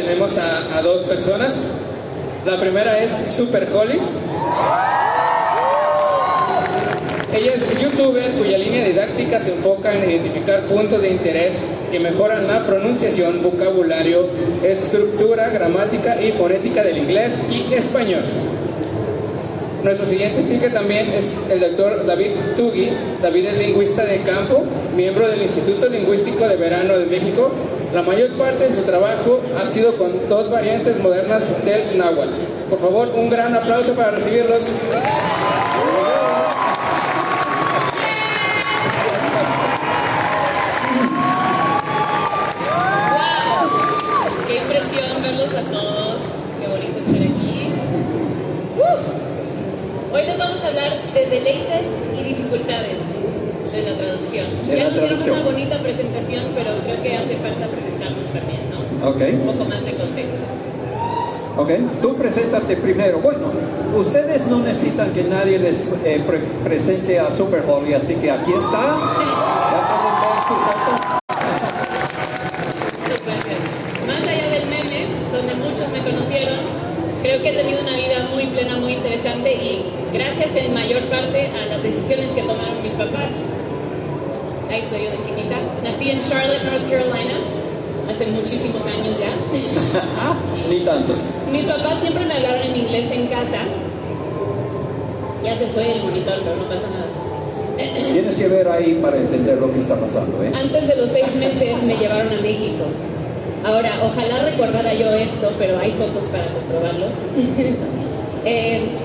tenemos a dos personas. La primera es Super Holly. Ella es youtuber cuya línea didáctica se enfoca en identificar puntos de interés que mejoran la pronunciación, vocabulario, estructura, gramática y fonética del inglés y español. Nuestro siguiente speaker también es el doctor David Tugui. David es lingüista de campo, miembro del Instituto Lingüístico de Verano de México. La mayor parte de su trabajo ha sido con dos variantes modernas del náhuatl. Por favor, un gran aplauso para recibirlos. A todos, qué bonito estar aquí. Hoy les vamos a hablar de deleites y dificultades de la traducción. Ya nos dieron una bonita presentación, pero creo que hace falta presentarnos también, ¿no? Okay. Un poco más de contexto. Ok, tú preséntate primero. Bueno, ustedes no necesitan que nadie les presente a Super Holly, así que aquí está. Ya pueden ver su foto. Más allá del meme, donde muchos me conocieron, creo que he tenido una vida muy plena, muy interesante y gracias en mayor parte a las decisiones que tomaron mis papás. Ahí estoy yo de chiquita. Nací en Charlotte, North Carolina, hace muchísimos años ya. Ni tantos. Mis papás siempre me hablaron en inglés en casa. Ya se fue el monitor, pero no pasa nada. Tienes que ver ahí para entender lo que está pasando, ¿eh? Antes de los 6 meses me llevaron a México. Ahora, ojalá recordara yo esto, pero hay fotos para comprobarlo.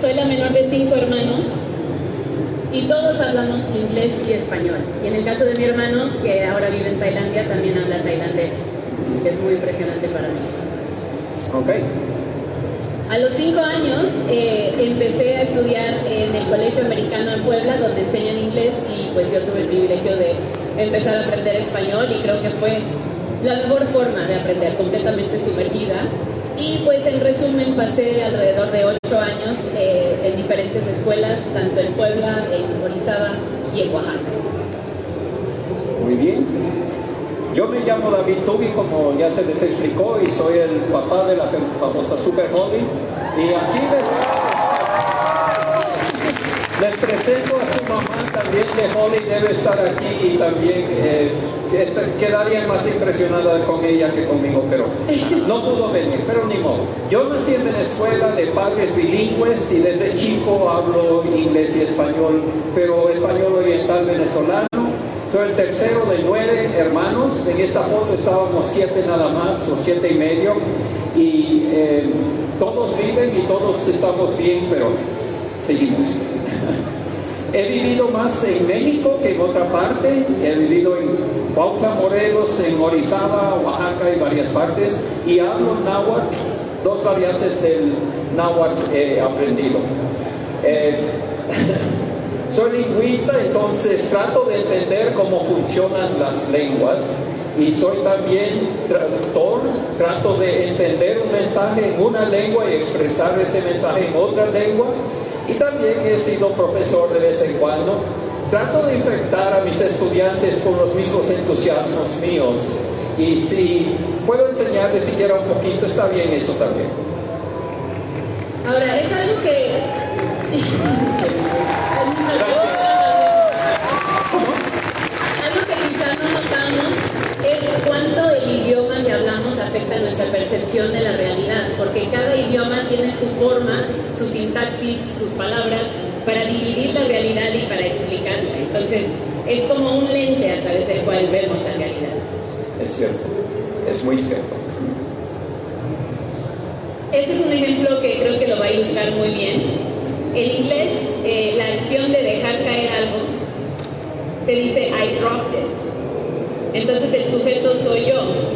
Soy la menor de 5 hermanos y todos hablamos inglés y español. Y en el caso de mi hermano, que ahora vive en Tailandia, también habla tailandés. Es muy impresionante para mí. Ok. A los 5 años empecé a estudiar en el Colegio Americano en Puebla, donde enseñan inglés, y pues yo tuve el privilegio de empezar a aprender español y creo que fue la mejor forma de aprender, completamente sumergida. Y pues en resumen pasé alrededor de 8 años en diferentes escuelas, tanto en Puebla, en Orizaba y en Oaxaca. Muy bien. Yo me llamo David Tugui, como ya se les explicó, y soy el papá de la famosa Super Holly. Y aquí les presento a su mamá también, que Holly debe estar aquí y también quedaría más impresionada con ella que conmigo, pero no pudo venir, pero ni modo. Yo nací en Venezuela de padres bilingües y desde chico hablo inglés y español, pero español oriental venezolano. Soy el tercero de 9 hermanos. En esta foto estábamos 7 nada más, o 7 y medio, y todos viven y todos estamos bien, pero seguimos. He vivido más en México que en otra parte. He vivido en Cuautla, Morelos, en Orizaba, Oaxaca y varias partes, y hablo náhuatl. 2 variantes del náhuatl he aprendido. Soy lingüista, entonces trato de entender cómo funcionan las lenguas, y soy también traductor. Trato de entender un mensaje en una lengua y expresar ese mensaje en otra lengua, y también he sido profesor de vez en cuando. Trato de infectar a mis estudiantes con los mismos entusiasmos míos, y si puedo enseñarles siquiera un poquito, está bien eso también. Ahora, es algo que... Algo que quizás no notamos es cuánto el idioma que hablamos afecta nuestra percepción de la realidad, porque cada idioma tiene su forma, su sintaxis, sus palabras, para dividir la realidad y para explicarla. Entonces, es como un lente a través del cual vemos la realidad. Es cierto, es muy cierto. Este es un ejemplo que creo que lo va a ilustrar muy bien. En inglés, la acción de dejar caer algo se dice I dropped it. Entonces el sujeto soy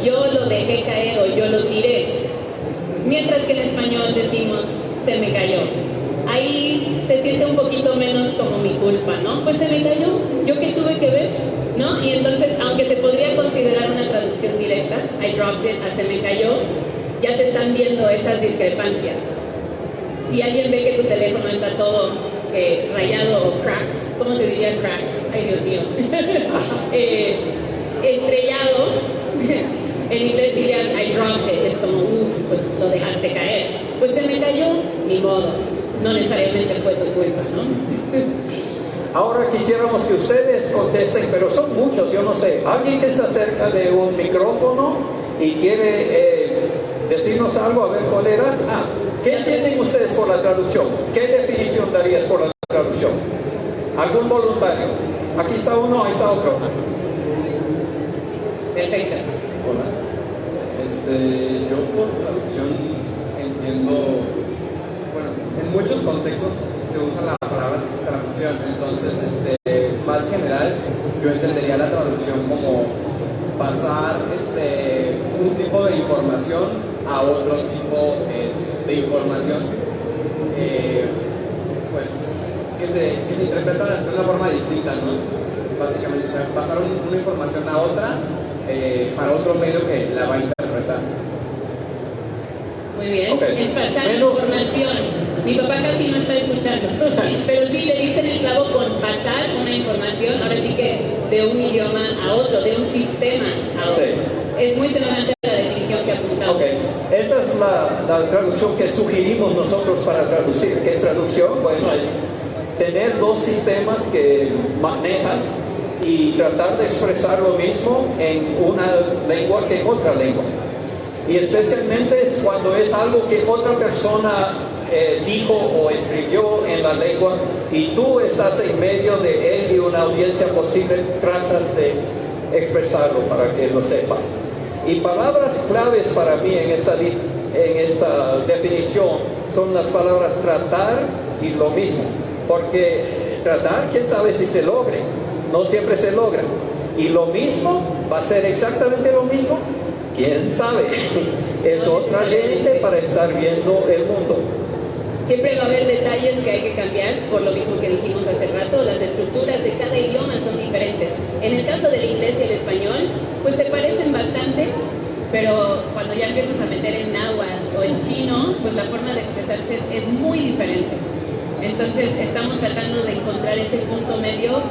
yo lo dejé caer o yo lo tiré. Mientras que en español decimos se me cayó. Ahí se siente un poquito menos como mi culpa, ¿no? Pues se me cayó, ¿yo qué tuve que ver? ¿No? Y entonces, aunque se podría considerar una traducción directa, I dropped it a se me cayó, ya se están viendo esas discrepancias. Si alguien ve que tu teléfono está todo rayado o cracked, ¿cómo se diría cracked? Ay, Dios mío. Estrellado, En inglés dirías, I dropped it, es como, pues lo dejaste caer. Pues se me cayó, ni modo, no necesariamente fue tu culpa, ¿no? Ahora quisiéramos que ustedes contesten, pero son muchos, yo no sé. ¿Alguien que está cerca de un micrófono y quiere decirnos algo? A ver cuál era. ¿Qué entienden ustedes por la traducción? ¿Qué definición darías por la traducción? ¿Algún voluntario? Aquí está uno, ahí está otro. Perfecto. Hola. Yo por traducción entiendo, bueno, en muchos contextos se usa la palabra traducción, entonces más general yo entendería la traducción como pasar un tipo de información a otro tipo de información, pues que se interpreta de una forma distinta, ¿no? Básicamente, o sea, pasar una información a otra para otro medio que la va a interpretar. Muy bien, Okay. es pasar información. Mi papá casi no está escuchando, pero sí le dicen el clavo con pasar una información, ahora sí que de un idioma a otro, de un sistema a otro. Sí. Es muy semejante a la definición que apuntamos. Ok, esta es la traducción que sugerimos nosotros para traducir. ¿Qué es traducción? Bueno, es tener dos sistemas que manejas y tratar de expresar lo mismo en una lengua que en otra lengua. Y especialmente es cuando es algo que otra persona dijo o escribió en la lengua y tú estás en medio de él y una audiencia posible, tratas de expresarlo para que lo sepa. Y palabras claves para mí en esta definición son las palabras tratar y lo mismo. Porque tratar, quién sabe si se logre, no siempre se logra. Y lo mismo, va a ser exactamente lo mismo, quién sabe. Es otra lente para estar viendo el mundo. Siempre va a haber detalles que hay que cambiar, por lo mismo que dijimos hace rato, las estructuras de cada idioma son diferentes. En el caso del inglés y el español, pues se parecen bastante, pero cuando ya empiezas a meter en náhuatl o en chino, pues la forma de expresarse es muy diferente. Entonces estamos tratando de encontrar ese punto medio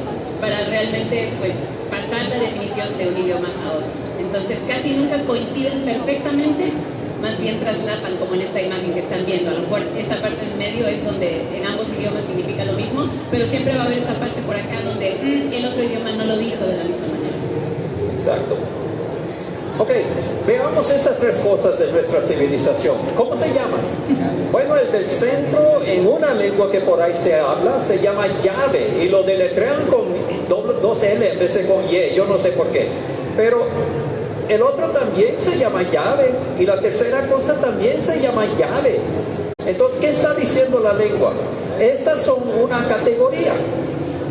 para realmente pues pasar la definición de un idioma a otro. Entonces casi nunca coinciden perfectamente, más bien traslapan como en esta imagen que están viendo. A lo mejor esta parte en medio es donde en ambos idiomas significa lo mismo, pero siempre va a haber esta parte por acá donde el otro idioma no lo dijo de la misma manera. Exacto. Ok, veamos estas tres cosas de nuestra civilización. ¿Cómo se llaman? Bueno, el del centro, en una lengua que por ahí se habla, se llama llave, y lo deletrean con dos L en vez de con Y, yo no sé por qué. Pero el otro también se llama llave, y la tercera cosa también se llama llave. Entonces, ¿qué está diciendo la lengua? Estas son una categoría.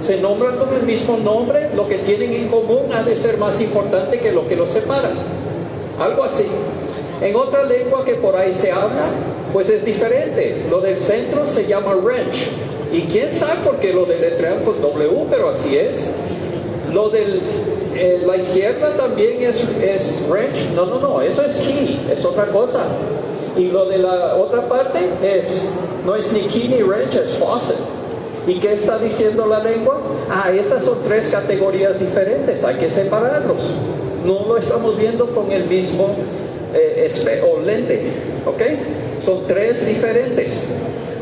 Se nombran con el mismo nombre, lo que tienen en común ha de ser más importante que lo que los separa. Algo así. En otra lengua que por ahí se habla, pues es diferente. Lo del centro se llama wrench. Y quién sabe por qué lo deletrean con W, pero así es. Lo de la izquierda también es wrench. No, eso es key, es otra cosa. Y lo de la otra parte no es ni key ni wrench, es faucet. ¿Y qué está diciendo la lengua? Estas son tres categorías diferentes, hay que separarlos. No lo estamos viendo con el mismo espejo o lente, ¿ok? Son tres diferentes.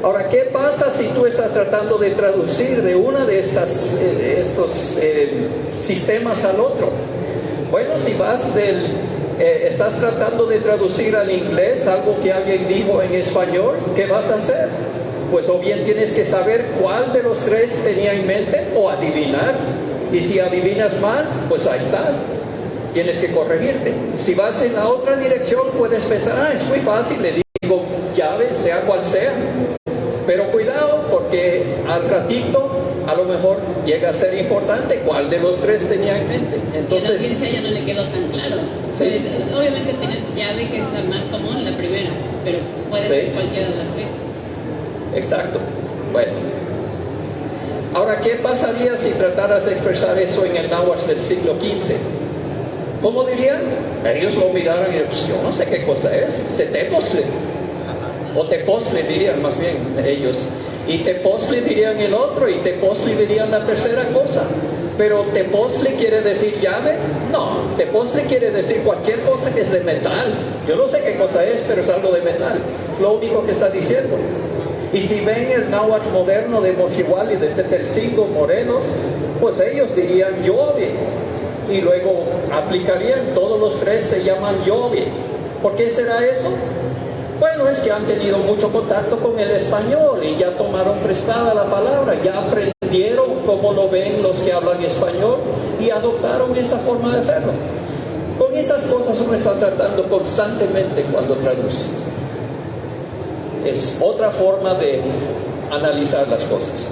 Ahora, ¿qué pasa si tú estás tratando de traducir de una de estos sistemas al otro? Bueno, si estás tratando de traducir al inglés algo que alguien dijo en español, ¿qué vas a hacer? Pues o bien tienes que saber cuál de los tres tenía en mente o adivinar. Y si adivinas mal, pues ahí estás. Tienes que corregirte. Si vas en la otra dirección, puedes pensar, es muy fácil, le digo llave, sea cual sea. Pero cuidado, porque al ratito, a lo mejor llega a ser importante cuál de los tres tenía en mente. Entonces, y a la audiencia ya no le quedó tan claro. Sí. Obviamente tienes llave, que es la más común, la primera, pero puede ser cualquiera de las tres. Exacto. Bueno. Ahora, ¿qué pasaría si trataras de expresar eso en el náhuatl del siglo XV? ¿Cómo dirían? Ellos lo miraran y pues, yo no sé qué cosa es. Se teposle. O teposle dirían más bien ellos. y tepoztli dirían el otro, y tepoztli dirían la tercera cosa. Pero tepoztli quiere decir llave. No, tepoztli quiere decir cualquier cosa que es de metal. Yo no sé qué cosa es, pero es algo de metal, lo único que está diciendo. Y si ven el náhuatl moderno de Mosihual y de Tetelcingo, Morelos, pues ellos dirían llove, y luego aplicarían, todos los tres se llaman llove. ¿Por qué será eso? Bueno, es que han tenido mucho contacto con el español y ya tomaron prestada la palabra, ya aprendieron cómo lo ven los que hablan español y adoptaron esa forma de hacerlo. Con esas cosas uno está tratando constantemente cuando traduce. Es otra forma de analizar las cosas.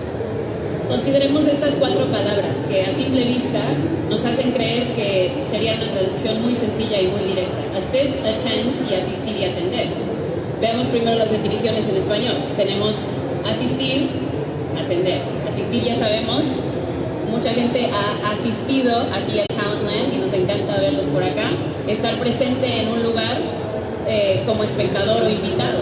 Consideremos estas 4 palabras que a simple vista nos hacen creer que sería una traducción muy sencilla y muy directa. Assist, attend y asistir y atender. Veamos primero las definiciones en español. Tenemos asistir, atender. Asistir ya sabemos, mucha gente ha asistido aquí a Soundland y nos encanta verlos por acá. Estar presente en un lugar como espectador o invitado.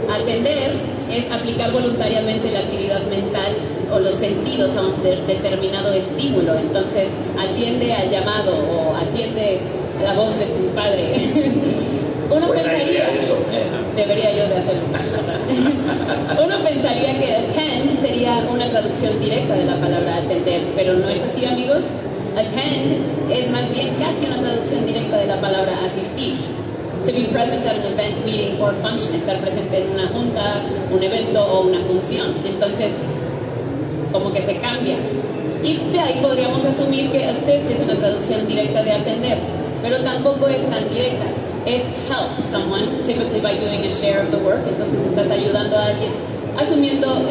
Atender es aplicar voluntariamente la actividad mental o los sentidos a un determinado estímulo. Entonces, atiende al llamado o atiende a la voz de tu padre. Uno pensaría, debería yo de hacerlo. Uno pensaría que attend sería una traducción directa de la palabra atender, pero no es así, amigos. Attend es más bien casi una traducción directa de la palabra asistir. To be present at an event, meeting or function, estar presente en una junta, un evento o una función. Entonces, como que se cambia. Y de ahí podríamos asumir que assist es una traducción directa de atender, pero tampoco es tan directa. Es help someone, typically by doing a share of the work. Entonces estás ayudando a alguien, asumiendo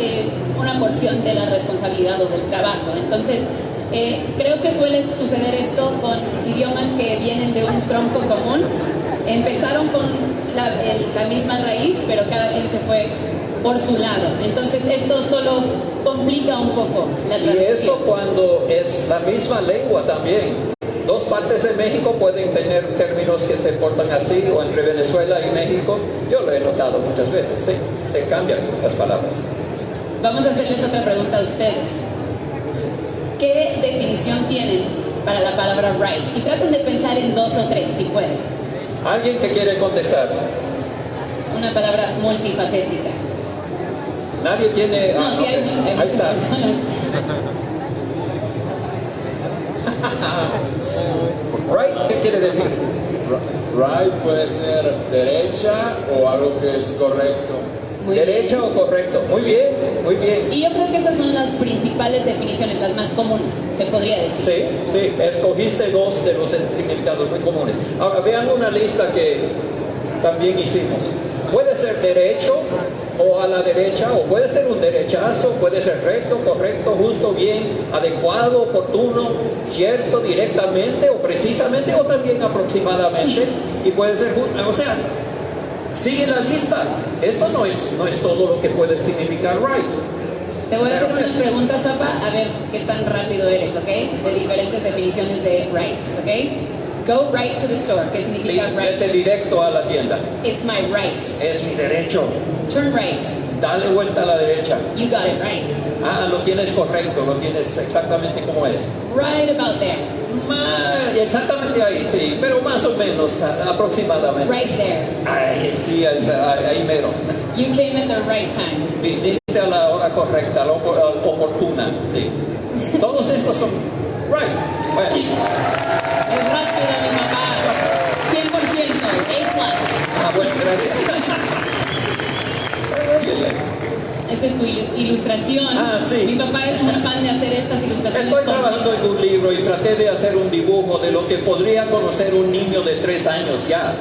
una porción de la responsabilidad o del trabajo. Entonces, creo que suele suceder esto con idiomas que vienen de un tronco común. Empezaron con la misma raíz, pero cada quien se fue por su lado. Entonces esto solo complica un poco la traducción. Y eso cuando es la misma lengua también. 2 partes de México pueden tener términos que se portan así, o entre Venezuela y México. Yo lo he notado muchas veces, sí, se cambian las palabras. Vamos a hacerles otra pregunta a ustedes. ¿Qué definición tienen para la palabra right? Y traten de pensar en 2 o 3, si pueden. ¿Alguien que quiere contestar? Una palabra multifacética. Nadie tiene... No, sí hay muchas. Ahí está. Right, ¿qué quiere decir? Right puede ser derecha o algo que es correcto. Muy ¿Derecha bien. o correcto? Muy bien, muy bien. Y yo creo que esas son las principales definiciones, las más comunes, se podría decir. Sí, sí, escogiste 2 de los significados muy comunes. Ahora vean una lista que también hicimos. Puede ser derecho o a la derecha, o puede ser un derechazo, puede ser recto, correcto, justo, bien, adecuado, oportuno, cierto, directamente o precisamente, o también aproximadamente, y puede ser, o sea, sigue la lista. Esto no es todo lo que puede significar right. Te voy a hacer unas preguntas, Zapa, a ver qué tan rápido eres, ¿ok? De diferentes definiciones de right, ¿ok? Go right to the store. ¿Qué significa right? Vete directo a la tienda. It's my right. Es mi derecho. Turn right. Dale vuelta a la derecha. You got it right. Ah, lo tienes correcto, lo tienes exactamente como es. Right about there. Exactamente ahí, sí, pero más o menos, aproximadamente. Right there. Ay, sí, ahí mero. You came at the right time. Viniste a la hora correcta, a la oportuna, sí. Todos estos son right. Bueno. Es rápida mi mamá. 100%. A+. Ah, bueno, gracias. Esta es tu ilustración. Ah, sí. Mi papá es muy fan de hacer estas ilustraciones. Estoy trabajando en un libro y traté de hacer un dibujo de lo que podría conocer un niño de 3 años ya.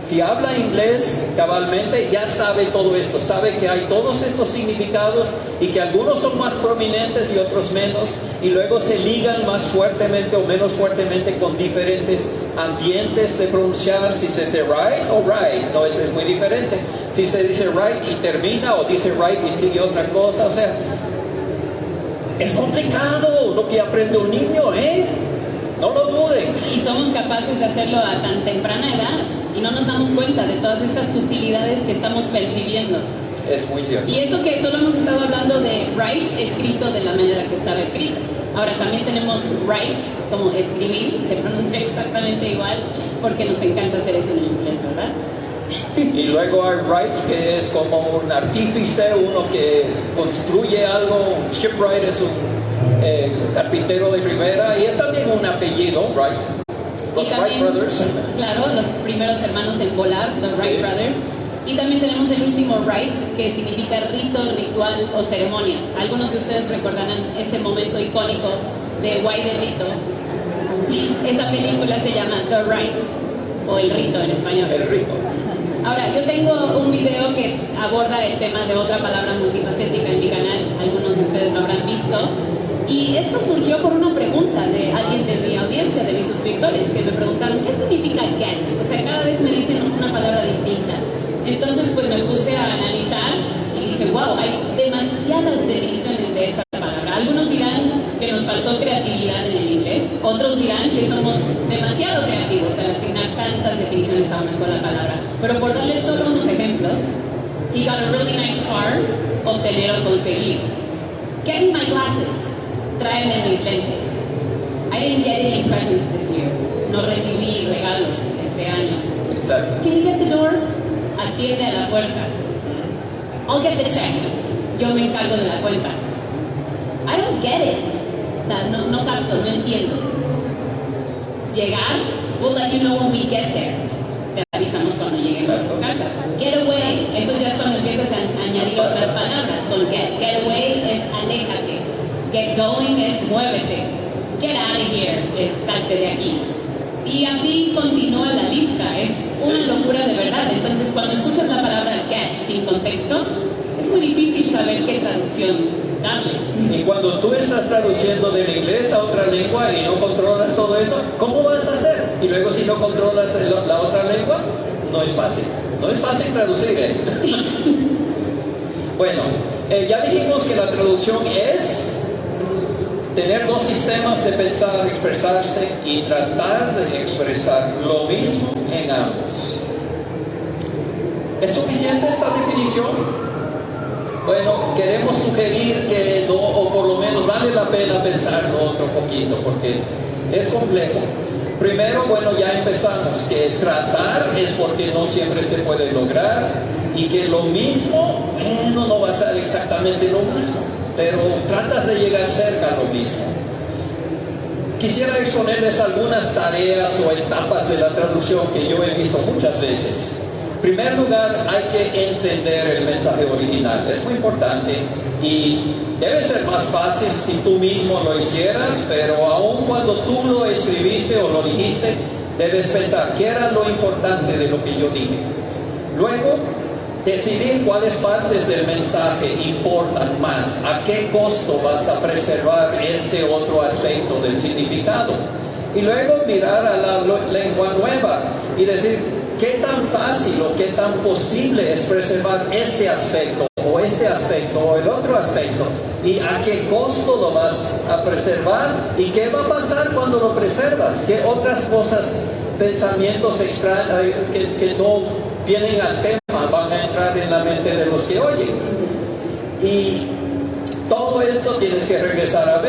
Si habla inglés cabalmente, ya sabe todo esto, sabe que hay todos estos significados y que algunos son más prominentes y otros menos, y luego se ligan más fuertemente o menos fuertemente con diferentes ambientes de pronunciar. Si se dice right o right, no, es muy diferente. Si se dice right y termina, o dice right y sigue otra cosa, o sea, es complicado lo que aprende un niño, ¿eh? No lo duden. Y somos capaces de hacerlo a tan temprana edad y no nos damos cuenta de todas estas sutilidades que estamos percibiendo. Es muy cierto. Y eso que solo hemos estado hablando de write, escrito de la manera que estaba escrita. Ahora también tenemos write, como escribir, se pronuncia exactamente igual, porque nos encanta hacer eso en el inglés, ¿verdad? Y luego hay wright, que es como un artífice, uno que construye algo. Un shipwright es un carpintero de ribera, y es también un apellido, Wright. Los Wright Brothers. Claro, los primeros hermanos en volar, los Wright Brothers. Y también tenemos el último Rite, que significa rito, ritual o ceremonia. Algunos de ustedes recordarán ese momento icónico de Guay de Rito. Esa película se llama The Rite, o El Rito en español. El Rito. Ahora, yo tengo un video que aborda el tema de otra palabra multifacética en mi canal. Algunos de ustedes lo habrán visto. Y esto surgió por una pregunta de alguien de mi audiencia, de mis suscriptores, que me preguntaron, ¿qué significa get? O sea, cada vez me dicen una palabra distinta. Entonces, pues me puse a analizar y dije, wow, hay demasiadas definiciones de esta palabra. Algunos dirán que nos faltó creatividad en el inglés, otros dirán que somos demasiado creativos al asignar tantas definiciones a una sola palabra. Pero por darles solo unos ejemplos, he got a really nice car, obtener o conseguir. Getting my glasses, tráeme mis lentes. I didn't get any presents this year. No recibí regalos este año. Exacto. Can you get the door? Atiende a la puerta. I'll get the check. Yo me encargo de la cuenta. I don't get it. O sea, no capto, no entiendo. Llegar, we'll let you know when we get there. Te avisamos cuando lleguemos a tu casa. Get away, eso ya es cuando empiezas a añadir otras palabras con get. Get away es aléjate. Get going es muévete. Get out of here es salte de aquí. Y así continúa la lista. Es una locura de verdad. Entonces, cuando escuchas la palabra get sin contexto, es muy difícil saber qué traducción darle. Y cuando tú estás traduciendo del inglés a otra lengua y no controlas todo eso, ¿cómo vas a hacer? Y luego si no controlas la otra lengua, no es fácil. No es fácil traducir, ¿eh? Bueno, ya dijimos que la traducción es tener dos sistemas de pensar, expresarse y tratar de expresar lo mismo en ambos. ¿Es suficiente esta definición? Bueno, queremos sugerir que no, o por lo menos vale la pena pensarlo otro poquito, porque es complejo. Primero, bueno, ya empezamos, que tratar es porque no siempre se puede lograr, y que lo mismo, bueno, no va a ser exactamente lo mismo, pero tratas de llegar cerca a lo mismo. Quisiera exponerles algunas tareas o etapas de la traducción que yo he visto muchas veces. En primer lugar, hay que entender el mensaje original. Es muy importante y debe ser más fácil si tú mismo lo hicieras, pero aun cuando tú lo escribiste o lo dijiste, debes pensar qué era lo importante de lo que yo dije. Luego, decidir cuáles partes del mensaje importan más, a qué costo vas a preservar este otro aspecto del significado. Y luego mirar a la lengua nueva y decir qué tan fácil o qué tan posible es preservar este aspecto o el otro aspecto, y a qué costo lo vas a preservar y qué va a pasar cuando lo preservas, qué otras cosas, pensamientos extraños que no vienen al tema van a entrar en la mente de los que oyen. Y todo esto tienes que regresar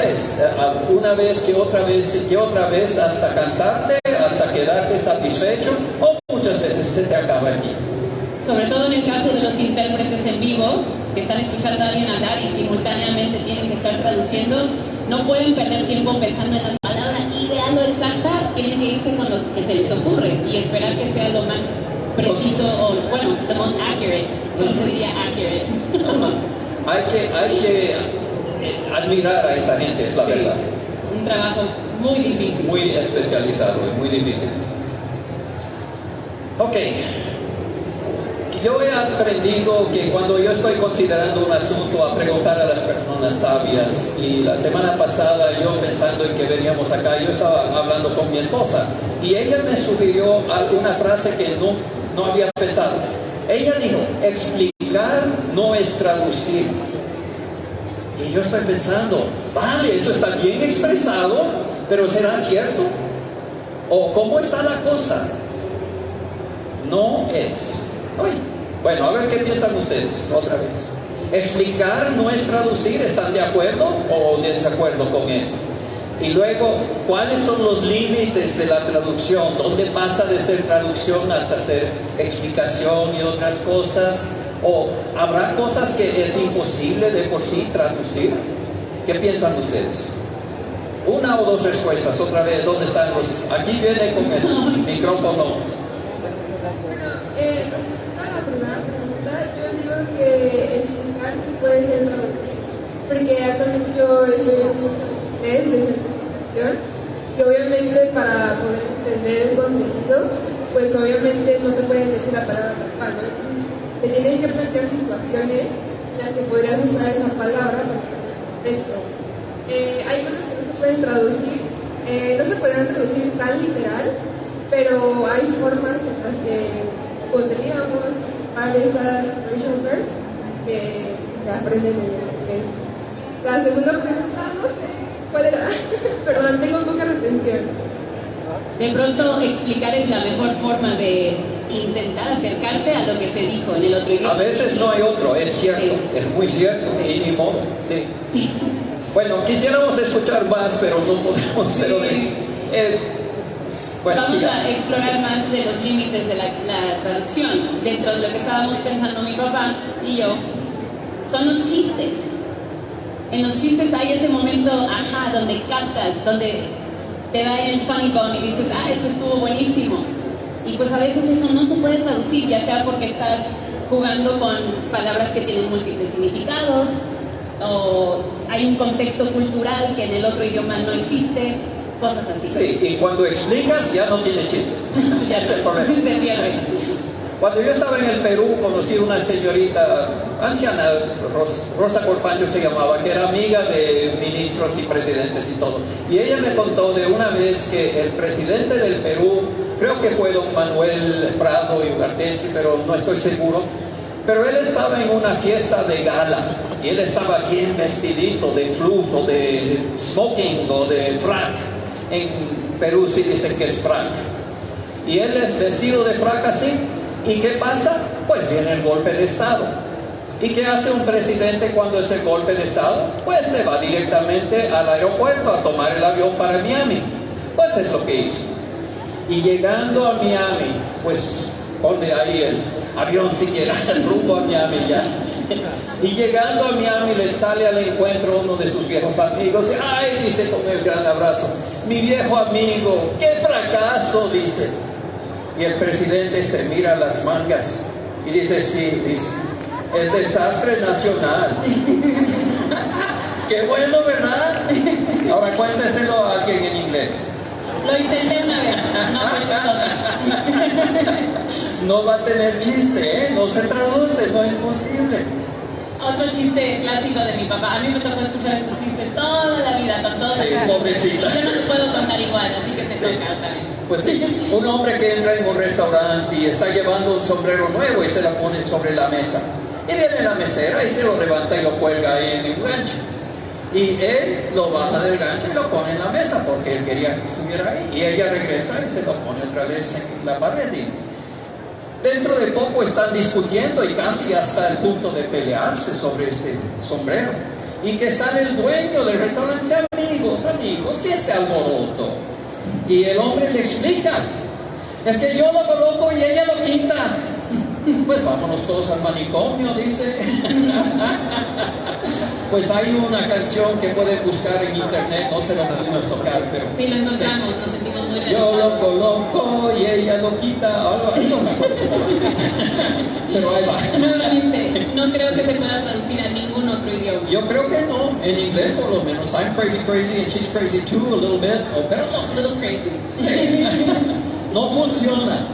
una vez que otra vez hasta cansarte, hasta quedarte satisfecho, o muchas veces se te acaba aquí. Sobre todo en el caso de los intérpretes en vivo, que están escuchando a alguien hablar y simultáneamente tienen que estar traduciendo, no pueden perder tiempo pensando en la palabra ideal o exacta, tienen que irse con lo que se les ocurre y esperar que sea lo más preciso o, bueno, the most accurate. ¿Cómo se diría accurate? Hay que admirar a esa gente, es la verdad. Un trabajo muy difícil. Muy especializado y muy difícil. Ok. Yo he aprendido que cuando yo estoy considerando un asunto, a preguntar a las personas sabias. Y la semana pasada, yo pensando en que veníamos acá, yo estaba hablando con mi esposa y ella me sugirió alguna frase que no había pensado. Ella dijo, explicar no es traducir. Y yo estoy pensando, vale, eso está bien expresado, pero ¿será cierto? ¿O cómo está la cosa? No es. Oye, Bueno, a ver qué piensan ustedes, otra vez. Explicar no es traducir, ¿están de acuerdo o desacuerdo con eso? Y luego, ¿cuáles son los límites de la traducción? ¿Dónde pasa de ser traducción hasta ser explicación y otras cosas? ¿O habrá cosas que es imposible de por sí traducir? ¿Qué piensan ustedes? Una o dos respuestas, otra vez, ¿dónde están los...? Aquí viene con el micrófono. Respecto a la primera pregunta, yo digo que explicar sí puede ser traducir, porque actualmente yo estoy en un curso de inglés de certificación y obviamente para poder entender el contenido, pues obviamente no te pueden decir la palabra tal cual, ¿no? Entonces, te tienen que plantear situaciones en las que podrías usar esa palabra para entender el contexto. Hay cosas que no se pueden traducir, no se podrían traducir tan literal, pero hay formas en las que podríamos ocupar esas expression verbs que se aprenden en el inglés. La segunda pregunta, no sé cuál era. Perdón, tengo poca retención. De pronto explicar es la mejor forma de intentar acercarte a lo que se dijo en el otro idioma. A veces no hay otro, es cierto, Sí. es muy cierto, Sí. y ni modo, sí. Bueno, quisiéramos escuchar más, pero no podemos. Pero bueno, Vamos siga. a explorar más de los límites de la traducción. Dentro de lo que estábamos pensando mi papá y yo, son los chistes. En los chistes hay ese momento, ajá, donde captas, donde te da el funny bone y dices, esto estuvo buenísimo. Y pues a veces eso no se puede traducir, ya sea porque estás jugando con palabras que tienen múltiples significados, o hay un contexto cultural que en el otro idioma no existe, cosas así. Sí, y cuando explicas ya no tiene chiste. Ya Ese es el problema. se pierde. Cuando yo estaba en el Perú, conocí una señorita anciana, Rosa Corpancho se llamaba, que era amiga de ministros y presidentes y todo. Y ella me contó de una vez que el presidente del Perú, creo que fue don Manuel Prado y Ugarteche, pero no estoy seguro, pero él estaba en una fiesta de gala y él estaba bien vestidito de flute o de smoking o de frac. En Perú sí dicen que es frac. Y él es vestido de frac así. ¿Y qué pasa? Pues viene el golpe de Estado. ¿Y qué hace un presidente cuando es el golpe de Estado? Pues se va directamente al aeropuerto a tomar el avión para Miami. Pues es lo que hizo. Y llegando a Miami, pues pone ahí el avión siquiera rumbo a Miami ya. Y llegando a Miami le sale al encuentro uno de sus viejos amigos. ¡Ay! Dice con el gran abrazo. Mi viejo amigo, ¡qué fracaso! Dice. Y el presidente se mira las mangas y dice, sí, dice, es desastre nacional. Qué bueno, ¿verdad? Ahora cuénteselo a alguien en inglés. Lo intenté una vez, no fue chistoso. No va a tener chiste, ¿eh? No se traduce, no es posible. Otro chiste clásico de mi papá. A mí me tocó escuchar estos chistes toda la vida, con toda la Sí, casa. pobrecita. Y yo no te puedo contar igual, así que te Sí. toca otra vez. Pues sí, un hombre que entra en un restaurante y está llevando un sombrero nuevo y se lo pone sobre la mesa. Y viene la mesera y se lo levanta y lo cuelga ahí en un gancho. Y él lo baja del gancho y lo pone en la mesa porque él quería que estuviera ahí. Y ella regresa y se lo pone otra vez en la pared. Y dentro de poco están discutiendo y casi hasta el punto de pelearse sobre este sombrero. Y que sale el dueño del restaurante y dice, amigos, ¿qué es este alboroto? Y el hombre le explica, es que yo lo coloco y ella lo quita. Pues vámonos todos al manicomio, dice. Pues hay una canción que pueden buscar en internet, no se lo pudimos tocar, pero... Sí, lo encontramos, nos sentimos muy Yo realizados. lo coloco y ella lo quita, algo así. Pero ahí va. Nuevamente, no creo que se pueda traducir a ningún otro idioma. Yo creo que no, en inglés por lo menos. I'm crazy and she's crazy too, a little bit. Pero no A sé. little crazy. No funciona.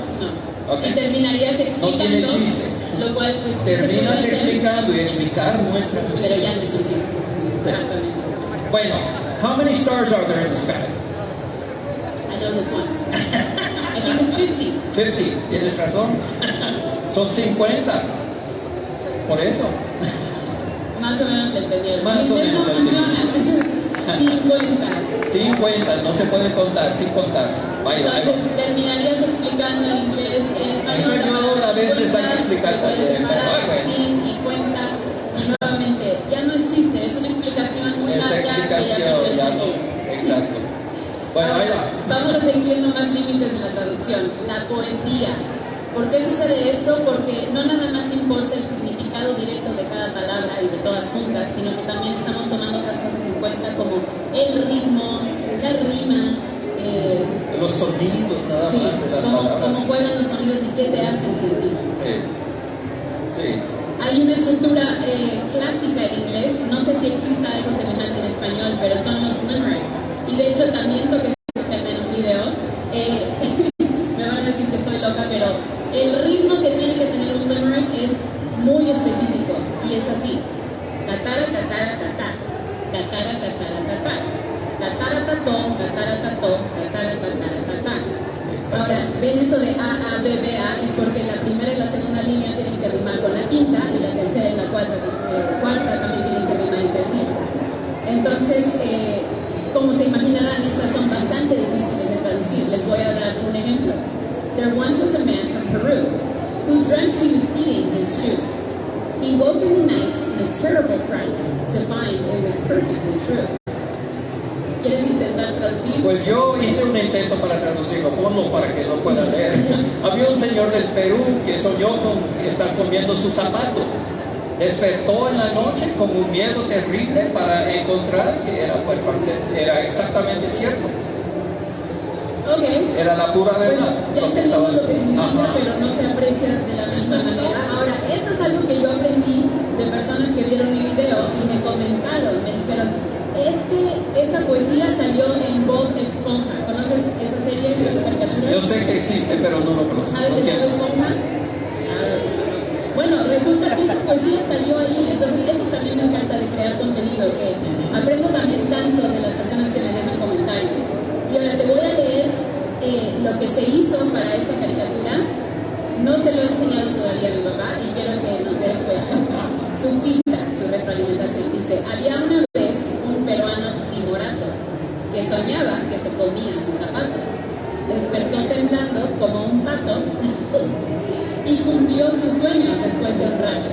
No. Ok. Y terminarías No explicando, tiene chiste. lo cual pues sí se puede Terminas hacer, explicando y explicar nuestra pero cuestión. ya no es un chiste. Sí. Exactamente. Bueno, how many stars are there in the sky? I know this one. I think it's 50. 50, tienes razón. Son 50. Por eso. Más o menos te entendieron. Más o En inglés menos no lo entendí. funciona. 50. 50, no se puede contar, sin contar. Vaya, Entonces terminarías explicando en inglés, en español. español, veces hay que explicar también. Sí, y cuenta, y nuevamente, ya no es chiste, es una explicación muy Esa larga. explicación, ya no. Exacto. Bueno, ahí va. Vamos a seguir viendo más límites en la traducción. La poesía. ¿Por qué sucede esto? Porque no nada más importa el significado directo de cada palabra y de todas juntas, sino que también estamos tomando otras cosas en cuenta como el ritmo, la rima, los sonidos nada sí, más de las cómo palabras. juegan los sonidos y qué te hacen sentir. Sí. Hay una estructura clásica en inglés, no sé si existe algo semejante en español, pero son los limericks. Y de hecho también toqué ese tema en un video. Me van a decir que estoy loca, pero el ritmo que tiene que tener un limerick es muy específico y es así: tatara tatara tatá, tatara tatara tatá, tatara tató, tatara tató, tatara tatara tatá. Ahora, ven eso de A, A, B, B, A, es porque la primera y la segunda línea tienen que rimar con la quinta y la tercera y la cuarta también tienen que rimar entre sí. Entonces, como se imaginarán, estas son bastante difíciles de traducir. Les voy a dar un ejemplo. There once was a man from Peru who dreamt he was eating his shoe. He woke in the night in a terrible fright to find it was perfectly true. ¿Quieres intentar traducir? Pues yo hice un intento para traducirlo, ponlo para que lo pueda leer. Había un señor del Perú que soñó con estar comiendo su zapato. Despertó en la noche con un miedo terrible para encontrar que era exactamente cierto. Okay. Era la pura verdad. Pues ya entendemos lo que significa, pero no se aprecia de la misma manera. Ahora, esto es algo que yo aprendí de personas que vieron mi video y me comentaron, me dijeron, esta poesía salió en Bob Esponja. ¿Conoces esa serie, esa caricatura? Yo sé que existe, pero no lo conozco. ¿Sabes de Bob Esponja? Bueno, resulta que esa poesía salió ahí, entonces eso también me encanta de crear contenido, que aprendo también tanto de las personas que me dejan comentarios. Y ahora te voy a leer lo que se hizo para esta caricatura. No se lo he enseñado todavía a mi papá y quiero que nos dé pues su feedback, su retroalimentación. Dice, había una vez un peruano timorato que soñaba que se comía su zapato. Despertó temblando como un pato y cumplió su sueño después de un rato.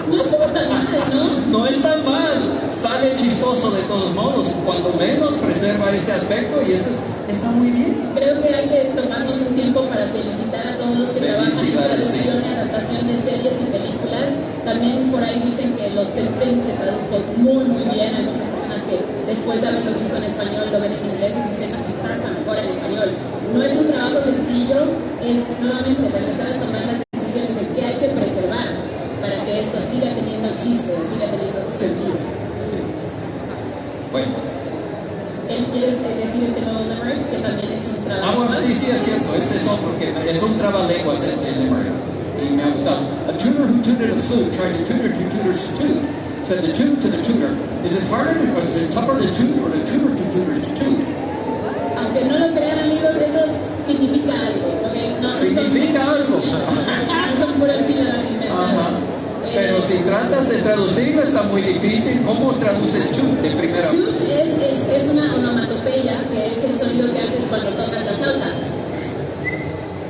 No estuvo tan mal, ¿no? No está mal, sale chistoso de todos modos, cuando menos preserva ese aspecto y eso está muy bien. Creo que hay que tomarnos un tiempo para felicitar a todos los que trabajan en traducción y adaptación de series y películas. También por ahí dicen que Los Simpsons se tradujo muy muy bien. Hay muchas personas que después de haberlo visto en español lo ven en inglés y dicen, no, quizás está mejor en español. No es un trabajo sencillo, es nuevamente regresar a tomar las decisiones de qué hay que preservar para que esto siga teniendo chiste, siga teniendo sentido. Bueno. ¿Quieres decir este nuevo limerick que también es un trabajo? Bueno, sí, es cierto. Este es otro que es un trabalenguas este limerick. Y me ha gustado. A tutor who tutored a flute tried to tutor two tutors to toot. Said the tutor to the tutor, is it harder or is it tougher to toot or the tutor to tutors to toot? Aunque no lo crean, amigos, eso significa algo. Okay? No, significa algo. Son puras sílabas inventadas. Pero si tratas de traducirlo está muy difícil. ¿Cómo traduces toot de primera? Toot es una onomatopeya, que es el sonido que haces cuando tocas la flauta.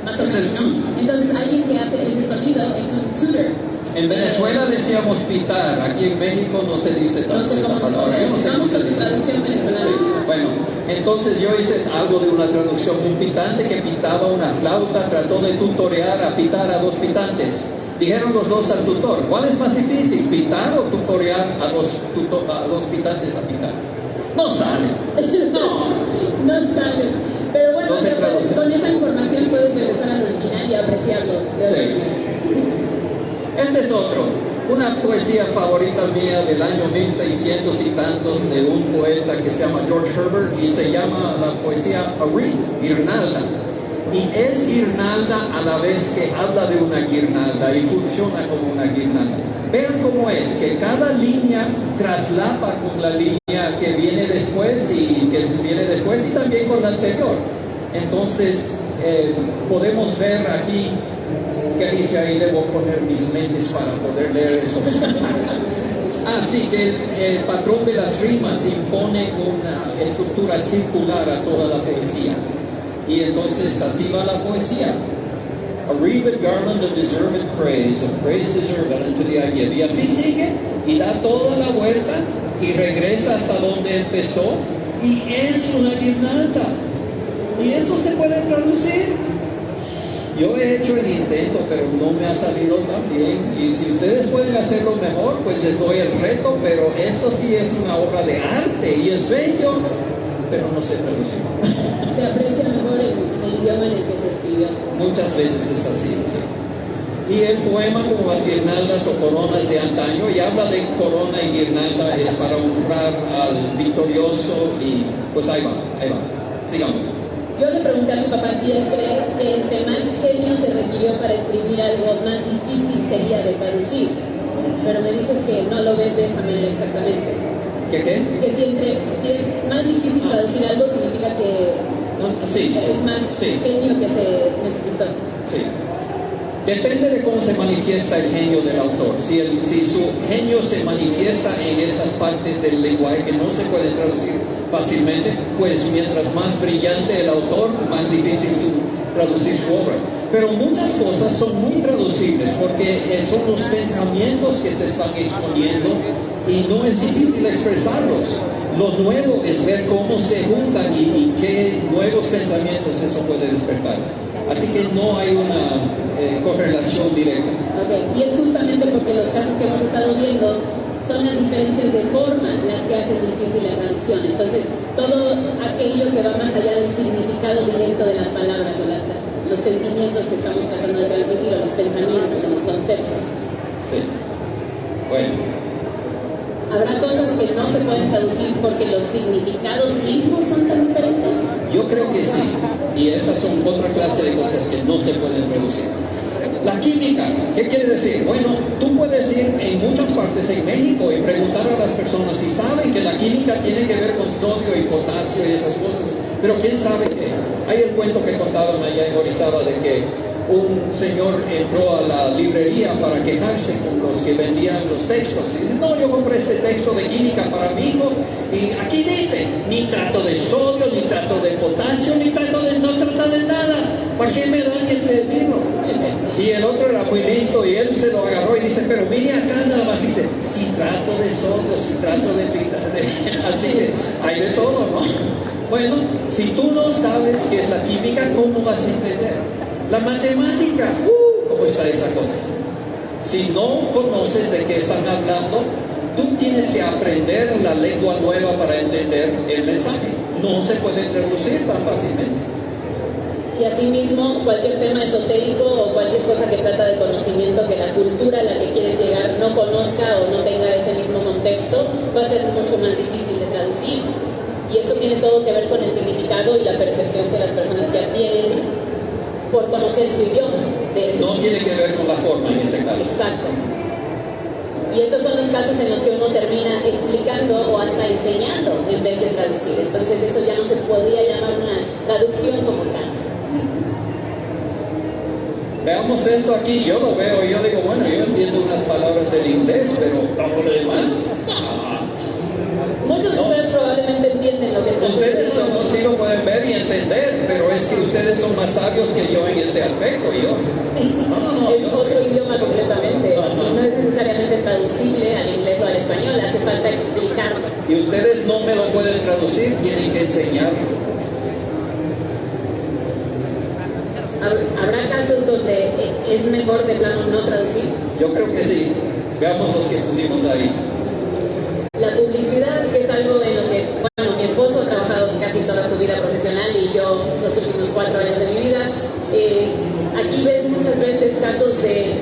Más o menos, ¿no? Entonces alguien que hace ese sonido es un tutor. En Venezuela decíamos pitar, aquí en México no se dice tanto esa palabra. Vamos a tu traducción venezolana. Sí. Bueno, entonces yo hice algo de una traducción. Un pitante que pitaba una flauta trató de tutorear a pitar a dos pitantes. Dijeron los dos al tutor, ¿cuál es más difícil, pitar o tutorear a dos pitantes a pitar? No sale. No sale. Pero bueno, con esa información puedes regresar al original y apreciarlo. Sí. Este es otro, una poesía favorita mía del año 1600 y tantos de un poeta que se llama George Herbert y se llama la poesía A Wreath, guirnalda. Y es guirnalda a la vez que habla de una guirnalda y funciona como una guirnalda. Vean cómo es, que cada línea traslapa con la línea que viene después y también con la anterior. Entonces, podemos ver aquí, que dice ahí, debo poner mis lentes para poder leer eso. Así que el patrón de las rimas impone una estructura circular a toda la poesía. Y entonces así va la poesía. A wreathed garland of deserved praise, of praise deserved unto thee I give. Y así sigue y da toda la vuelta y regresa hasta donde empezó y es una guirnalda. Y eso se puede traducir. Yo he hecho el intento, pero no me ha salido tan bien. Y si ustedes pueden hacerlo mejor, pues les doy el reto, pero esto sí es una obra de arte y es bello, pero no se traduce. Se aprecia mejor el idioma en el que se escribió. Muchas veces es así, sí. Y el poema, como las guirnaldas o coronas de antaño, y habla de corona y guirnalda, es para honrar al victorioso y pues ahí va. Sigamos. Yo le pregunté a mi papá si él cree que entre más genio se requirió para escribir algo, más difícil sería de traducir. Pero me dices que no lo ves de esa manera exactamente. ¿Qué? Que si es más difícil traducir algo, significa que Sí. es más genio que se necesitó. Sí. Depende de cómo se manifiesta el genio del autor. Si su genio se manifiesta en estas partes del lenguaje que no se pueden traducir fácilmente, pues mientras más brillante el autor, más difícil traducir su obra. Pero muchas cosas son muy traducibles porque son los pensamientos que se están exponiendo y no es difícil expresarlos. Lo nuevo es ver cómo se juntan y qué nuevos pensamientos eso puede despertar. Así que no hay una correlación directa. Okay. Y es justamente porque los casos que hemos estado viendo son las diferencias de forma las que hacen difícil la traducción. Entonces, todo aquello que va más allá del significado directo de las palabras o los sentimientos que estamos tratando de transmitir, o los pensamientos, o los conceptos. Sí. Bueno. ¿Habrá cosas que no se pueden traducir porque los significados mismos son tan diferentes? Yo creo que sí. Y esas son otra clase de cosas que no se pueden traducir. La química, ¿qué quiere decir? Bueno, tú puedes ir en muchas partes en México y preguntar a las personas si saben que la química tiene que ver con sodio y potasio y esas cosas, pero quién sabe qué. Hay el cuento que contaban allá en Orizaba de que un señor entró a la librería para quejarse con los que vendían los textos y dice, no, yo compré este texto de química para mi hijo y aquí dice, nitrato de sodio, nitrato de potasio, no trata de nada, ¿para qué me dan este libro? Y el otro era muy listo y él se lo agarró y dice, pero mire acá nada más dice, citrato de sodio, citrato de así que hay de todo, ¿no? Bueno, si tú no sabes qué es la química, ¿cómo vas a entender? La matemática, ¿cómo está esa cosa? Si no conoces de qué están hablando, tú tienes que aprender la lengua nueva para entender el mensaje. No se puede traducir tan fácilmente. Y asimismo, cualquier tema esotérico o cualquier cosa que trata de conocimiento que la cultura a la que quieres llegar no conozca o no tenga ese mismo contexto, va a ser mucho más difícil de traducir. Y eso tiene todo que ver con el significado y la percepción que las personas ya tienen por conocer su idioma. No tiene que ver con la forma en ese caso. Exacto. Y estos son los casos en los que uno termina explicando o hasta enseñando en vez de traducir. Entonces eso ya no se podría llamar una traducción como tal. Veamos esto aquí, yo lo veo y yo digo, bueno, yo entiendo unas palabras del inglés, pero todo lo demás, Muchos de ustedes probablemente entienden lo que está ustedes sucediendo. sí lo pueden ver y entender, pero es que ustedes son más sabios que yo en este aspecto. Yo no, Es otro idioma completamente y no es necesariamente traducible al inglés o al español, hace falta explicarlo. Y ustedes no me lo pueden traducir, tienen que enseñarlo. ¿Habrá casos donde es mejor de plano no traducir? Yo creo que sí. Veamos los que pusimos ahí. La publicidad, que es algo en lo que, bueno, mi esposo ha trabajado casi toda su vida profesional y yo los últimos 4 años de mi vida. Aquí ves muchas veces casos de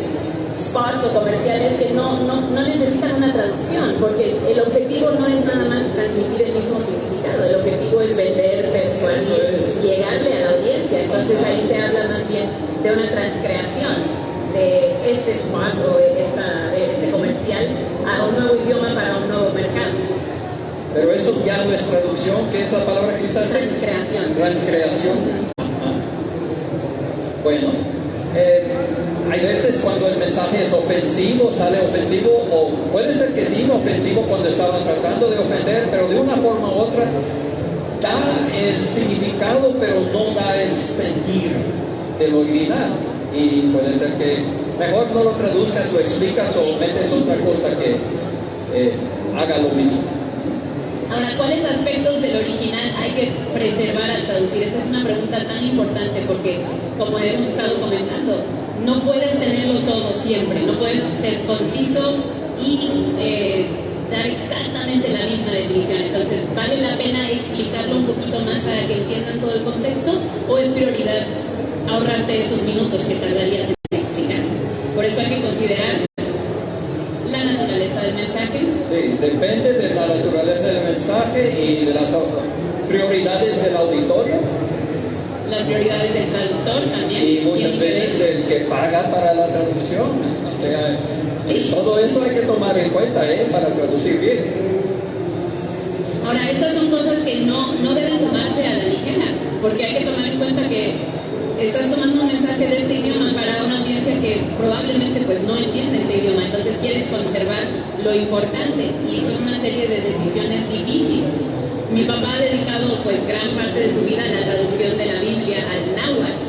spots o comerciales que no necesitan una traducción, porque el objetivo no es nada más transmitir el mismo significado, el objetivo es vender, persuadir, llegarle a la audiencia. Entonces ahí se habla más bien de una transcreación de este spot o este comercial a un nuevo idioma para un nuevo mercado. Pero eso ya no es traducción, ¿qué es la palabra que usaste? Transcreación. Transcreación. Bueno, hay veces cuando el mensaje es ofensivo, sale ofensivo, o puede ser que sí, ofensivo cuando estaban tratando de ofender, pero de una forma u otra da el significado, pero no da el sentir del original. y puede ser que mejor no lo traduzcas o explicas o metes otra cosa que haga lo mismo. Ahora, ¿cuáles aspectos del original hay que preservar al traducir? Esta es una pregunta tan importante porque, como hemos estado comentando, no puedes tenerlo todo siempre, no puedes ser conciso y dar exactamente la misma definición. Entonces, ¿vale la pena explicarlo un poquito más para que entiendan todo el contexto o es prioridad ahorrarte esos minutos que tardarías en explicar? Por eso hay que considerar la naturaleza del mensaje. Sí, depende de la naturaleza del mensaje y de las prioridades del auditorio. Las prioridades del traductor también. Y muchas veces el que paga para la traducción. O sea, todo eso hay que tomar en cuenta para traducir bien. Ahora, estas son cosas que no deben tomarse a la ligera, porque hay que tomar en cuenta que estás tomando un mensaje de este idioma para una audiencia que probablemente pues no entiende este idioma, entonces quieres conservar lo importante y son una serie de decisiones difíciles. Mi papá ha dedicado pues gran parte de su vida a la traducción de la Biblia al náhuatl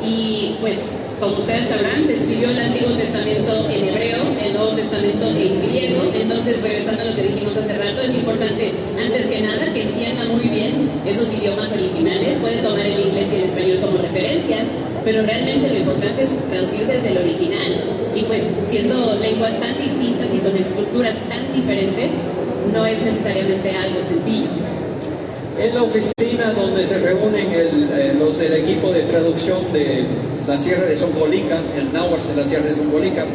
y pues como ustedes sabrán se escribió el Antiguo Testamento en hebreo, el Nuevo Testamento en griego. Entonces, regresando a lo que dijimos hace rato, es importante antes que nada que entienda muy bien esos idiomas originales. Puede tomar el inglés y el español como referencias, pero realmente lo importante es traducir desde el original. Y pues siendo lenguas tan distintas y con estructuras tan diferentes, no es necesariamente algo sencillo. En la oficina donde se reúnen los del equipo de traducción de la Sierra de Zongolica, el náhuatl de la Sierra de Zongolica,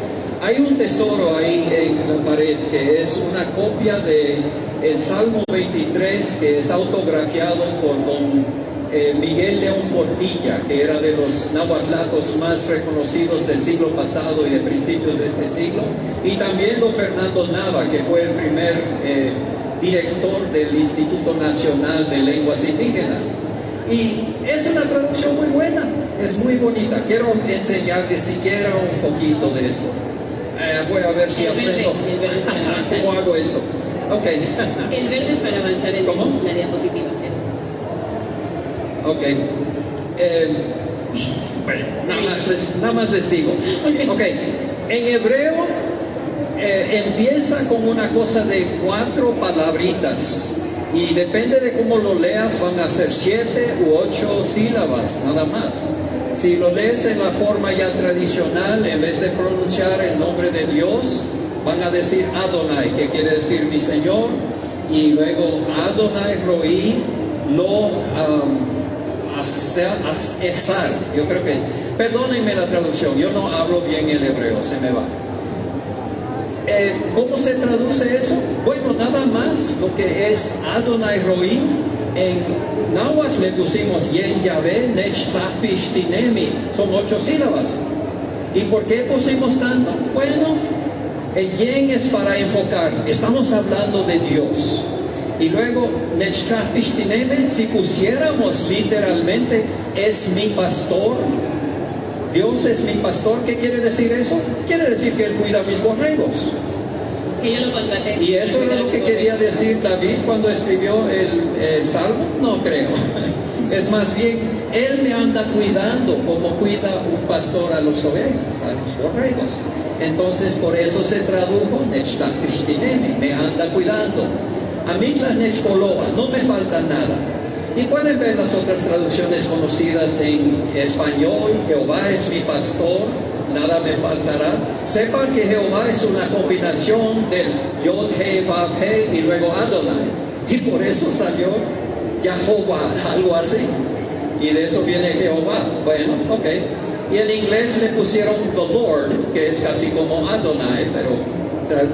hay un tesoro ahí en la pared que es una copia de el Salmo 23 que es autografiado por don Miguel León Portilla, que era de los náhuatlatos más reconocidos del siglo pasado y de principios de este siglo, y también don Fernando Nava, que fue el primer director del Instituto Nacional de Lenguas Indígenas. Y es una traducción muy buena, es muy bonita. Quiero enseñarles siquiera un poquito de esto. Voy a ver si aprendo. ¿Cómo hago esto? Ok. El verde es para avanzar en ¿Cómo? la diapositiva. Ok. Bueno, nada más les digo. Ok. En hebreo empieza con una cosa de 4 palabritas. Y depende de cómo lo leas, van a ser 7 u 8 sílabas, nada más. Si lo lees en la forma ya tradicional, en vez de pronunciar el nombre de Dios, van a decir Adonai, que quiere decir mi Señor, y luego Adonai Roí lo Exar. Yo creo que, perdónenme la traducción, yo no hablo bien el hebreo, se me va. ¿Cómo se traduce eso? Bueno, nada más lo que es Adonai Roí. En náhuatl le pusimos Yen Yahvé Nechtlapishtinemi. Son 8 sílabas. ¿Y por qué pusimos tanto? Bueno, el Yen es para enfocar. Estamos hablando de Dios. Y luego Nechtlapishtinemi, si pusiéramos literalmente, es mi pastor. Dios es mi pastor. ¿Qué quiere decir eso? Quiere decir que Él cuida mis borregos. Que yo lo contraté. ¿Y eso era lo que quería decir David cuando escribió el Salmo? No creo. Es más bien, Él me anda cuidando como cuida un pastor a los ovejas, a los borregos. Entonces, por eso se tradujo Nechtlapishtinemi, me anda cuidando. Amitla Nechpoloa, no me falta nada. Y pueden ver las otras traducciones conocidas en español. Jehová es mi pastor, nada me faltará. Sepan que Jehová es una combinación del Yod, He, Vav, He y luego Adonai. Y por eso salió Yahová, algo así. Y de eso viene Jehová. Bueno, ok. Y en inglés le pusieron the Lord, que es casi como Adonai, pero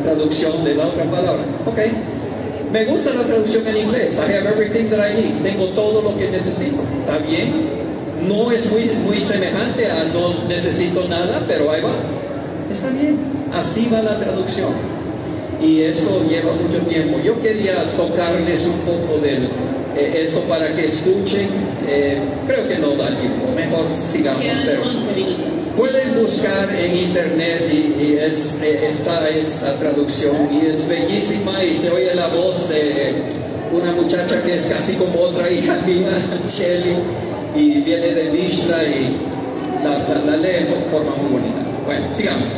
traducción de la otra palabra. Ok. Me gusta la traducción en inglés. I have everything that I need. Tengo todo lo que necesito. ¿Está bien? No es muy semejante a no necesito nada, pero ahí va. Está bien. Así va la traducción. Y esto lleva mucho tiempo. Yo quería tocarles un poco de esto para que escuchen. Creo que no da tiempo. Mejor sigamos. Pero pueden buscar en internet y está esta traducción y es bellísima y se oye la voz de una muchacha que es casi como otra hija mía, Shelly, y viene de Vishla y la lee de forma muy bonita. Bueno, sigamos.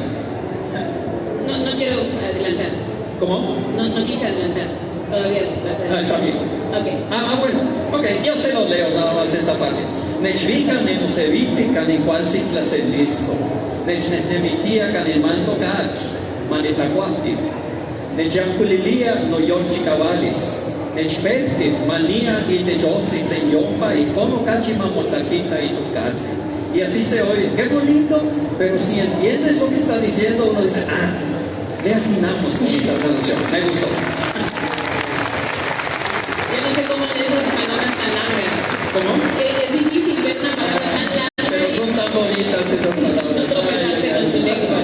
No quiero adelantar. ¿Cómo? No quise adelantar. Todavía vas a Ah, está bien. Ok. Bueno. Ok, yo se lo leo nada más esta parte. Nechvika nemusevite kan igual ciclas el listo. Nechnemitia kan el manto gach. Manitacuafti. Nechampulilia no yorchicavalis. Nechpelti mania y techotri señompa y como cachimamotlaquita y tucatzi. Y así se oye. Qué bonito, pero si entiendes lo que está diciendo, uno dice, le atinamos con esa traducción. Me gustó. Yo no sé cómo leer esas palabras tan largas. ¿Cómo? Es difícil ver una palabra tan larga. Pero son tan bonitas esas palabras. No tropezarte con tu lengua.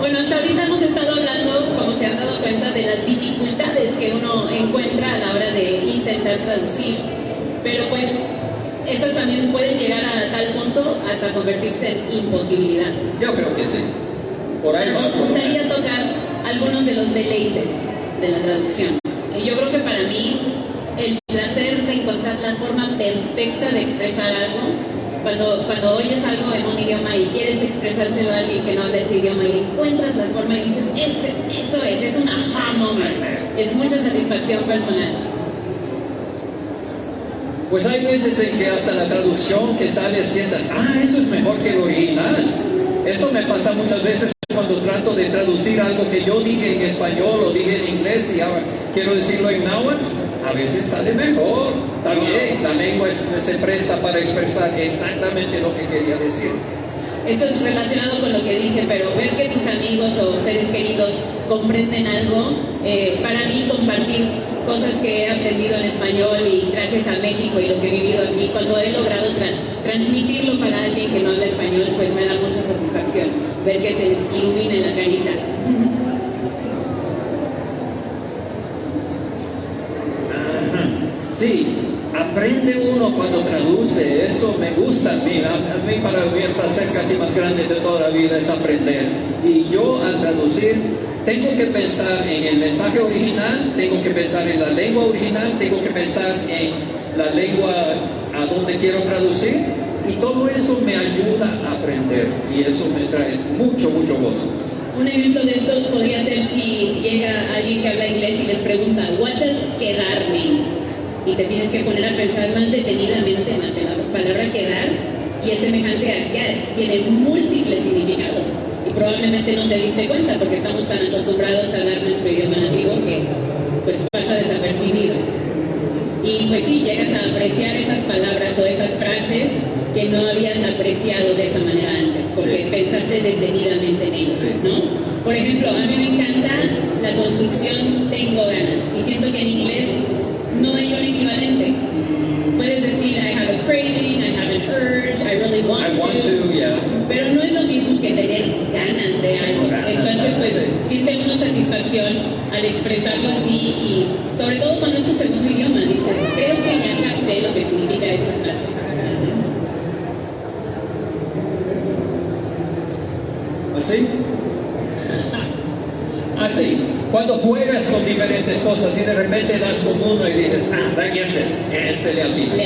Bueno, hasta ahorita hemos estado hablando, como se han dado cuenta, de las dificultades que uno encuentra a la hora de intentar traducir. Pero pues, estas también pueden llegar a tal punto hasta convertirse en imposibilidades. Yo creo que sí. Por ahí Nos gustaría tocar algunos de los deleites de la traducción. Yo creo que para mí el placer de encontrar la forma perfecta de expresar algo, cuando oyes algo en un idioma y quieres expresárselo a alguien que no habla ese idioma y encuentras la forma y dices, eso es un aha moment, es mucha satisfacción personal. Pues hay veces en que hasta la traducción que sale sientas, eso es mejor que el original. Esto me pasa muchas veces cuando trato de traducir algo que yo dije en español o dije en inglés y ahora quiero decirlo en náhuatl, a veces sale mejor. También la lengua se presta para expresar exactamente lo que quería decir. Esto es relacionado con lo que dije, pero ver que tus amigos o seres queridos comprenden algo, para mí compartir cosas que he aprendido en español y gracias a México y lo que he vivido aquí, cuando he logrado transmitirlo para alguien que no habla español, pues me da mucha satisfacción ver que se les ilumine la carita. Sí, aprende uno cuando traduce, eso me gusta a mí para mí el placer casi más grande de toda la vida es aprender. Y yo al traducir tengo que pensar en el mensaje original, tengo que pensar en la lengua original, tengo que pensar en la lengua a donde quiero traducir y todo eso me ayuda a aprender y eso me trae mucho gozo. Un ejemplo de esto podría ser si llega alguien que habla inglés y les pregunta, what does quedar mean? Y te tienes que poner a pensar más detenidamente en la palabra quedar y es semejante a get, tiene múltiples significados y probablemente no te diste cuenta porque estamos tan acostumbrados a hablar nuestro idioma nativo que pues pasa desapercibido. Y pues sí, llegas a apreciar esas palabras o esas frases que no habías apreciado de esa manera antes, porque pensaste detenidamente en ellos, ¿no? Por ejemplo, a mí me encanta la construcción tengo ganas, y siento que en inglés no hay un equivalente. Puedes decir, I have a craving, I have an urge, I really want to, yeah. Pero no es lo mismo que tener ganas de algo. Entonces, pues, siente una satisfacción al expresarlo así y sobre todo cuando es tu segundo idioma, dices, creo que ya capté lo que significa esta frase. ¿Así? Así. Cuando juegas con diferentes cosas y de repente das con uno y dices, that gets it, ese le atina. That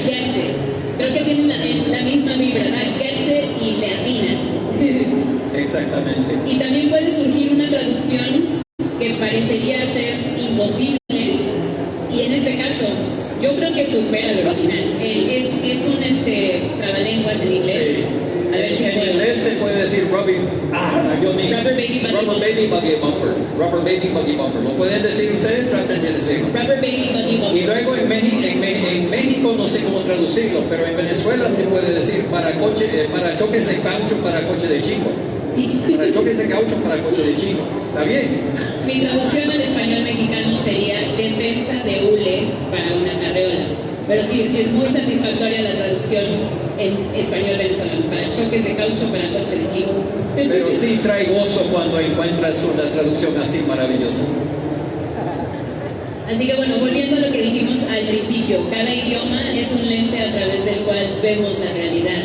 gets it. Creo que tienen la misma vibra, that gets it y le atina. Exactamente. Y también puede surgir una traducción que parecería ser imposible y en este caso yo creo que supera el original. Es un trabalenguas en inglés. Sí. A ver si en inglés se puede decir rubber baby buggy bumper. Rubber baby buggy bumper. ¿Lo pueden decir ustedes? Traten de decirlo. Rubber baby buggy bumper. Y luego en México no sé cómo traducirlo, pero en Venezuela se puede decir para choques de caucho para coche de chico. Para choques de caucho para coche de chico. ¿Está bien? Mi traducción al español mexicano sería defensa de hule para una carreola. Pero sí, es muy satisfactoria la traducción en español venezolano, para choques de caucho para coche de chico. Pero sí trae gozo cuando encuentras una traducción así maravillosa. Así que bueno, volviendo a lo que dijimos al principio, cada idioma es un lente a través del cual vemos la realidad.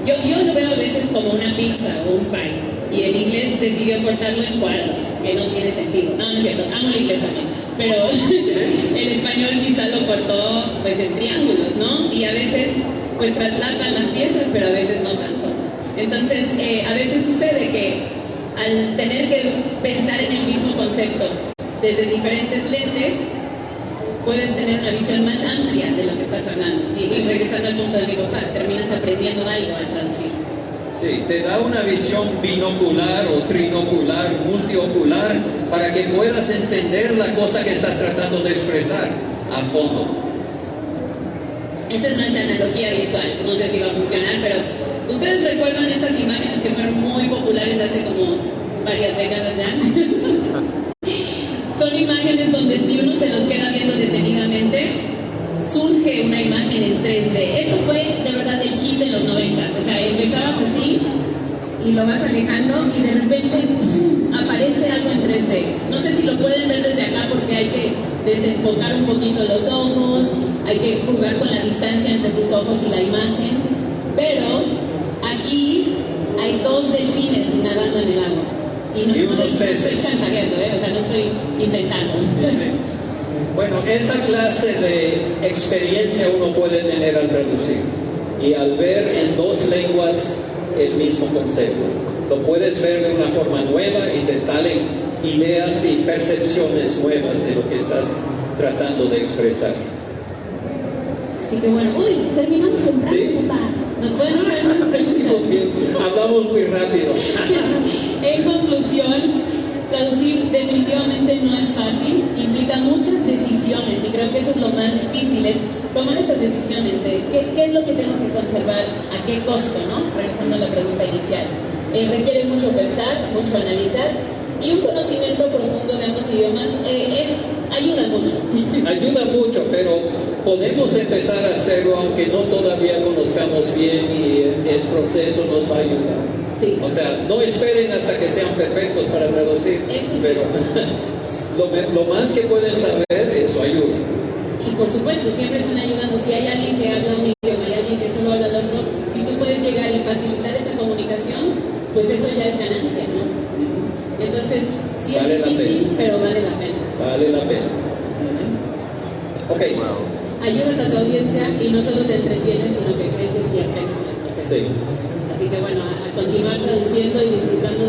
Yo lo veo a veces como una pizza o un pie, y el inglés decidió cortarlo en cuadros, que no tiene sentido. No es cierto, amo el inglés también, pero el español quizá lo cortó pues en triángulos, ¿no? Y a veces pues traslapan las piezas, pero a veces no tanto. Entonces, a veces sucede que al tener que pensar en el mismo concepto desde diferentes lentes, puedes tener una visión más amplia de lo que estás hablando. Y regresando al punto de mi papá, terminas aprendiendo algo al traducir. Sí, te da una visión binocular o trinocular, multiocular, para que puedas entender la cosa que estás tratando de expresar a fondo. Esta es nuestra analogía visual, no sé si va a funcionar, pero ¿ustedes recuerdan estas imágenes que fueron muy populares hace como varias décadas ya? Son imágenes donde si uno se los queda viendo detenidamente, surge una imagen en 3D. Esto fue de verdad el hit en los 90s, o sea, empezabas así y lo vas alejando y de repente aparece algo en 3D. No sé si lo pueden ver desde acá porque hay que desenfocar un poquito los ojos, hay que jugar con la distancia entre tus ojos y la imagen, pero aquí hay 2 delfines nadando en el agua. Y no estoy chantajeando, o sea, no estoy inventando. Sí, sí. Bueno, esa clase de experiencia uno puede tener al traducir y al ver en 2 lenguas el mismo concepto. Lo puedes ver de una forma nueva y te salen ideas y percepciones nuevas de lo que estás tratando de expresar. Así que bueno, terminamos temprano, ¿Sí? papá. Nos pueden hacer unas preguntas. Hablamos muy rápido. En conclusión, traducir definitivamente no es fácil, implica muchas decisiones y creo que eso es lo más difícil, es tomar esas decisiones de qué es lo que tengo que conservar, a qué costo, ¿no? Regresando a la pregunta inicial. Requiere mucho pensar, mucho analizar y un conocimiento profundo de ambos idiomas ayuda mucho. Ayuda mucho, pero podemos empezar a hacerlo aunque no todavía conozcamos bien y el proceso nos va a ayudar. Sí. O sea, no esperen hasta que sean perfectos para traducir, Eso sí. pero lo más que pueden saber, eso ayuda. Y por supuesto, siempre están ayudando. Si hay alguien que habla un idioma y alguien que solo habla el otro, si tú puedes llegar y facilitar esa comunicación, pues eso ya es ganancia, ¿no? Entonces, sí Vale es difícil, pero vale la pena. Vale la pena. Ok. Ayudas a tu audiencia y no solo te entretienes, sino que creces y aprendes en el proceso. Sí. Así que bueno, a continuar traduciendo y disfrutando